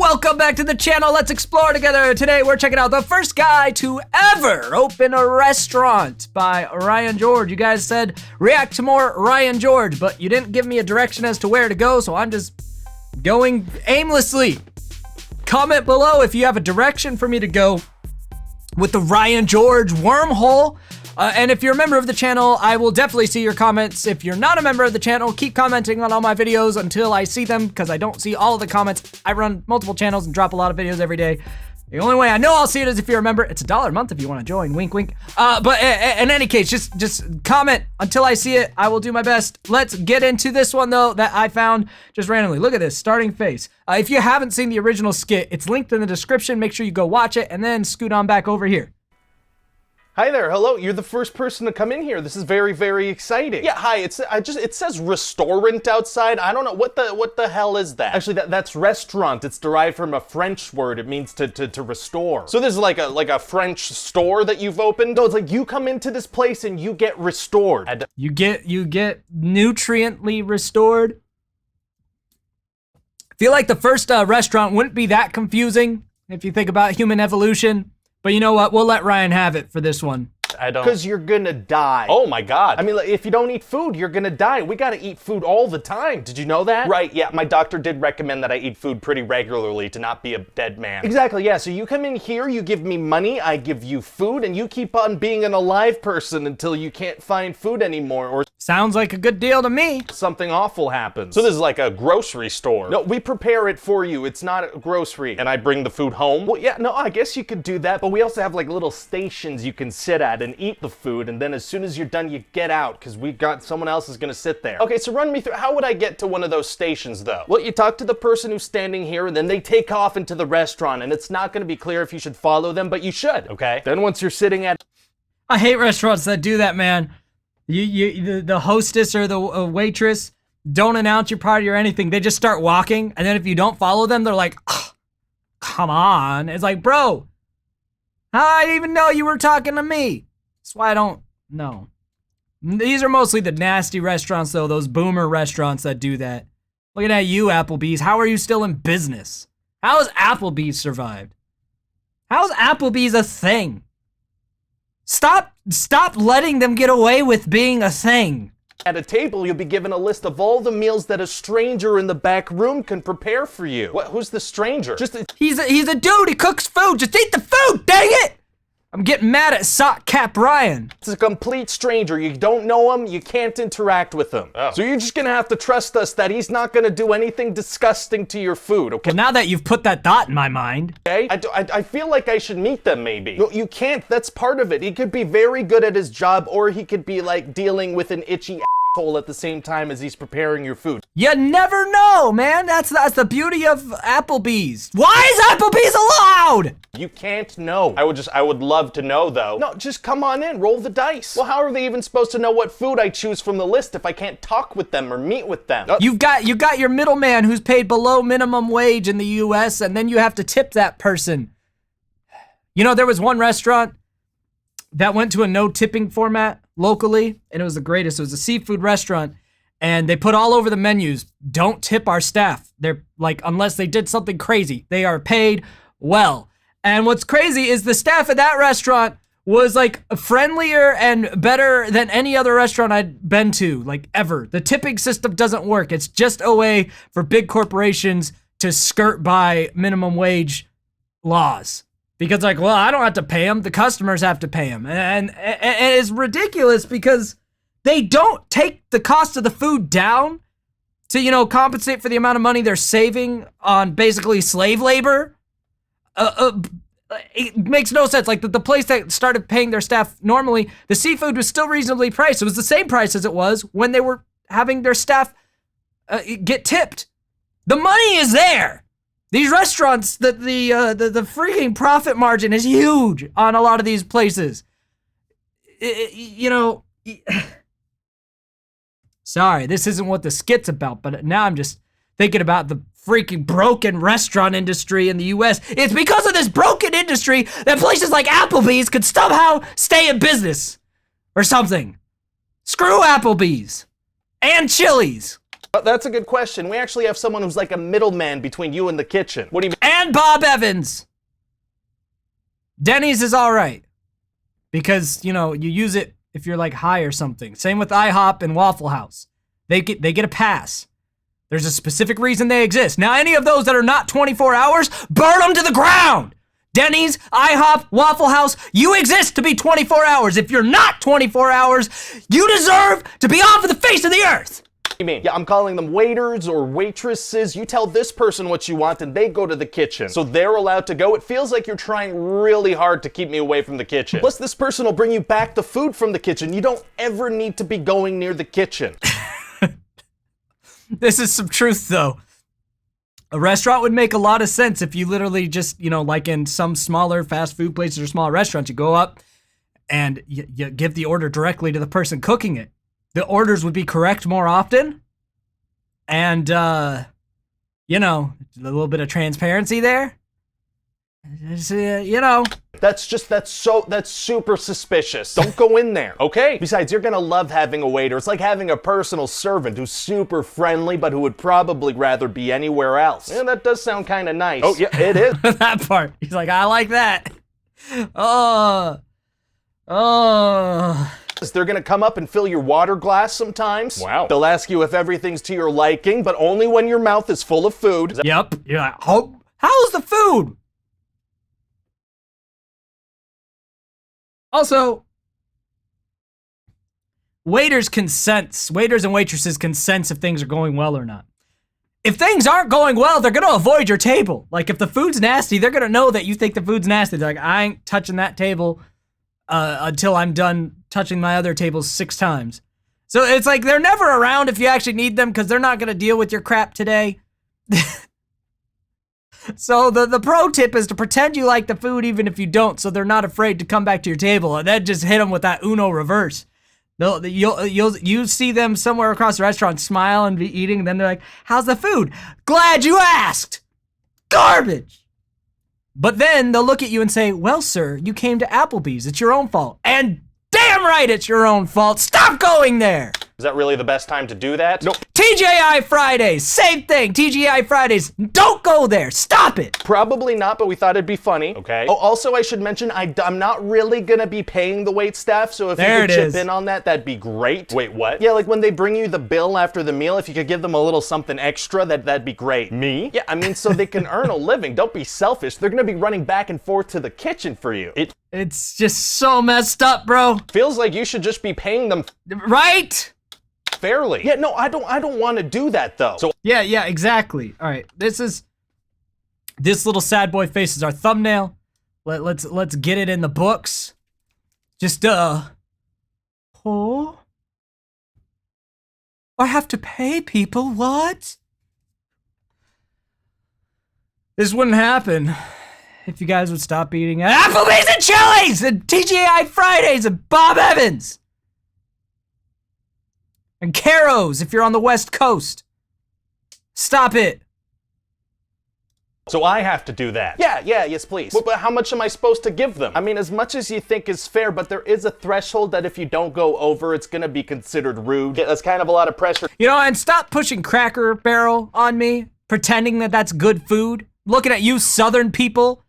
Welcome back to the channel. Let's explore together. Today we're checking out the first guy to ever open a restaurant by Ryan George. You guys said react to more Ryan George, but you didn't give me a direction as to where to go, so I'm just going aimlessly. Comment below if you have a direction for me to go with the Ryan George wormhole. And if you're a member of the channel, I will definitely see your comments. If you're not a member of the channel, keep commenting on all my videos until I see them, because I don't see all of the comments. I run multiple channels and drop a lot of videos every day. The only way I know I'll see it is if you're a member. It's $1 a month if you want to join, wink, wink. But in any case, just comment until I see it. I will do my best. Let's get into this one though, that I found just randomly. Look at this, starting face. If you haven't seen the original skit, it's linked in the description. Make sure you go watch it and then scoot on back over here. Hi there, hello, you're the first person to come in here. This is very, very exciting. Yeah, hi, it says restaurant outside. I don't know, what the hell is that? Actually, that's restaurant. It's derived from a French word. It means to restore. So this is like a French store that you've opened? No, it's like you come into this place and you get restored. You get nutriently restored. I feel like the first restaurant wouldn't be that confusing if you think about human evolution. But you know what? We'll let Ryan have it for this one. I don't. Because you're gonna die. Oh my God. I mean, like, if you don't eat food, you're gonna die. We gotta eat food all the time. Did you know that? Right, yeah, my doctor did recommend that I eat food pretty regularly to not be a dead man. Exactly, yeah, so you come in here, you give me money, I give you food, and you keep on being an alive person until you can't find food anymore, or sounds like a good deal to me. Something awful happens. So this is like a grocery store. No, we prepare it for you. It's not a grocery. And I bring the food home? Well, yeah, no, I guess you could do that, but we also have like little stations you can sit at and eat the food, and then as soon as you're done, you get out, because someone else is gonna sit there. Okay, so run me through, how would I get to one of those stations though? Well, you talk to the person who's standing here, and then they take off into the restaurant, and it's not gonna be clear if you should follow them, but you should, okay? Then once you're sitting at... I hate restaurants that do that, man. The hostess or the waitress don't announce your party or anything. They just start walking, and then if you don't follow them, they're like, oh, come on. It's like, bro, I didn't even know you were talking to me. That's why I don't know. These are mostly the nasty restaurants though, those boomer restaurants that do that. Looking at you, Applebee's. How are you still in business? How has Applebee's survived? How's Applebee's a thing? Stop letting them get away with being a thing. At a table, you'll be given a list of all the meals that a stranger in the back room can prepare for you. What? Who's the stranger? He's a dude, he cooks food. Just eat the food, dang it! I'm getting mad at Sock Cap Ryan. It's a complete stranger. You don't know him, you can't interact with him. Oh. So you're just gonna have to trust us that he's not gonna do anything disgusting to your food, okay? Well, now that you've put that thought in my mind. Okay, I feel like I should meet them maybe. No, you can't, that's part of it. He could be very good at his job, or he could be like dealing with an itchy asshole at the same time as he's preparing your food. You never know, man. That's the beauty of Applebee's. Why is Applebee's allowed? You can't know. I would love to know though. No, just come on in, roll the dice. Well, how are they even supposed to know what food I choose from the list if I can't talk with them or meet with them? You got your middleman who's paid below minimum wage in the US, and then you have to tip that person. You know, there was one restaurant that went to a no tipping format locally, and it was the greatest. It was a seafood restaurant, and they put all over the menus, don't tip our staff. They're like, unless they did something crazy, they are paid well. And what's crazy is the staff at that restaurant was like friendlier and better than any other restaurant I'd been to, like ever. The tipping system doesn't work. It's just a way for big corporations to skirt by minimum wage laws. Because like, well, I don't have to pay them, the customers have to pay them. And it's ridiculous because they don't take the cost of the food down to, you know, compensate for the amount of money they're saving on basically slave labor. It makes no sense. Like the place that started paying their staff normally, the seafood was still reasonably priced. It was the same price as it was when they were having their staff get tipped. The money is there. These restaurants, the freaking profit margin is huge on a lot of these places. You know, sorry, this isn't what the skit's about, but now I'm just thinking about the freaking broken restaurant industry in the US. It's because of this broken industry that places like Applebee's could somehow stay in business or something. Screw Applebee's and Chili's. That's a good question. We actually have someone who's like a middleman between you and the kitchen. What do you mean? And Bob Evans. Denny's is all right. Because, you know, you use it if you're like high or something. Same with IHOP and Waffle House. They get a pass. There's a specific reason they exist. Now, any of those that are not 24 hours, burn them to the ground. Denny's, IHOP, Waffle House, you exist to be 24 hours. If you're not 24 hours, you deserve to be off of the face of the earth. What do you mean? Yeah, I'm calling them waiters or waitresses. You tell this person what you want and they go to the kitchen. So they're allowed to go. It feels like you're trying really hard to keep me away from the kitchen. Plus, this person will bring you back the food from the kitchen. You don't ever need to be going near the kitchen. This is some truth, though. A restaurant would make a lot of sense if you literally just, you know, like in some smaller fast food places or smaller restaurants, you go up and you give the order directly to the person cooking it. The orders would be correct more often. And, you know, a little bit of transparency there. Just, you know. That's super suspicious. Don't go in there, okay? Besides, you're gonna love having a waiter. It's like having a personal servant who's super friendly, but who would probably rather be anywhere else. Yeah, that does sound kind of nice. Oh, yeah, it is. That part. He's like, I like that. Oh. They're gonna come up and fill your water glass sometimes. Wow. They'll ask you if everything's to your liking, but only when your mouth is full of food. Yep. You're like, oh, how's the food? Also, waiters and waitresses can sense if things are going well or not. If things aren't going well, they're gonna avoid your table. Like if the food's nasty, they're gonna know that you think the food's nasty. They're like, I ain't touching that table until I'm done touching my other tables 6 times. So it's like they're never around if you actually need them because they're not gonna deal with your crap today. So the pro tip is to pretend you like the food even if you don't, so they're not afraid to come back to your table, and then just hit them with that Uno reverse. You see them somewhere across the restaurant smile and be eating, and then they're like, how's the food? Glad you asked! Garbage! But then they'll look at you and say, well, sir, you came to Applebee's. It's your own fault. And damn right it's your own fault. Stop going there! Is that really the best time to do that? No. TGI Fridays, same thing. TGI Fridays, don't go there. Stop it. Probably not, but we thought it'd be funny. Okay. Oh, also I should mention I'm not really gonna be paying the wait staff, so if you could chip in on that, that'd be great. Wait, what? Yeah, like when they bring you the bill after the meal, if you could give them a little something extra, that'd be great. Me? Yeah, I mean, so they can earn a living. Don't be selfish. They're gonna be running back and forth to the kitchen for you. It's just so messed up, bro. Feels like you should just be paying them. Right? Fairly. Yeah, no, I don't want to do that though. So yeah, exactly. All right, this little sad boy face is our thumbnail. Let's get it in the books. Just oh, I have to pay people. What? This wouldn't happen if you guys would stop eating at Applebee's and Chili's and TGI Fridays and Bob Evans. And Caro's if you're on the West Coast. Stop it. So I have to do that? Yes, please. But how much am I supposed to give them? I mean, as much as you think is fair, but there is a threshold that if you don't go over, it's gonna be considered rude. Yeah, that's kind of a lot of pressure. You know, and stop pushing Cracker Barrel on me, pretending that that's good food. Looking at you Southern people,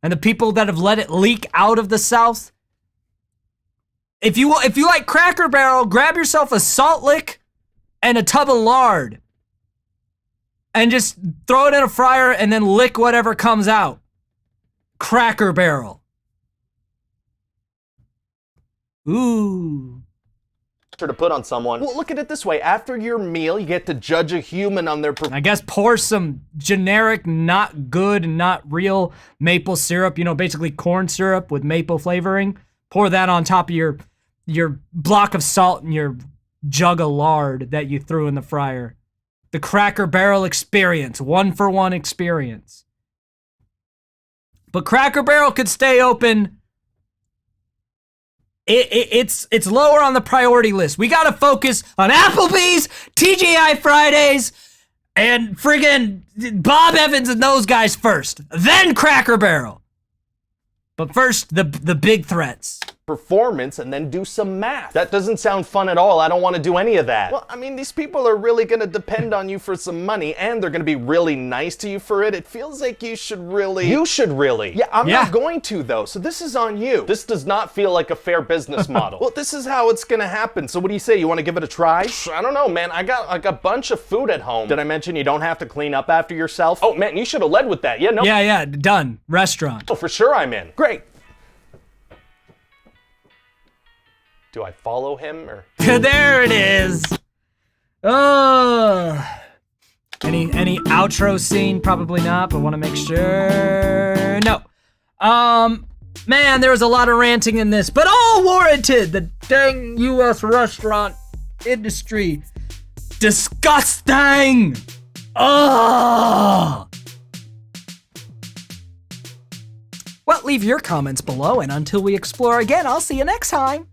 and the people that have let it leak out of the South. If you like Cracker Barrel, grab yourself a salt lick and a tub of lard and just throw it in a fryer and then lick whatever comes out. Cracker Barrel. Ooh. To put on someone. Well, look at it this way. After your meal, you get to judge a human on their I guess pour some generic, not good, not real maple syrup, you know, basically corn syrup with maple flavoring. Pour that on top of your block of salt and your jug of lard that you threw in the fryer. The Cracker Barrel experience, 1-for-1 experience. But Cracker Barrel could stay open. It's lower on the priority list. We gotta focus on Applebee's, TGI Fridays, and friggin' Bob Evans and those guys first. Then Cracker Barrel. But first, the big threats. performance and then do some math. That doesn't sound fun at all. I don't want to do any of that. Well, I mean, these people are really going to depend on you for some money, and they're going to be really nice to you for it. It feels like you should really. You should really. Yeah, I'm not going to, though, so this is on you. This does not feel like a fair business model. Well, this is how it's going to happen, so what do you say? You want to give it a try? I don't know, man. I got like a bunch of food at home. Did I mention you don't have to clean up after yourself? Oh, man, you should have led with that. Yeah, no. Yeah, done. Restaurant. Oh, for sure I'm in. Great. Do I follow him or? There it is. Oh. Any outro scene? Probably not, but want to make sure. No. Man, there was a lot of ranting in this, but all warranted. The dang U.S. restaurant industry. Disgusting. Ugh. Well, leave your comments below, and until we explore again, I'll see you next time.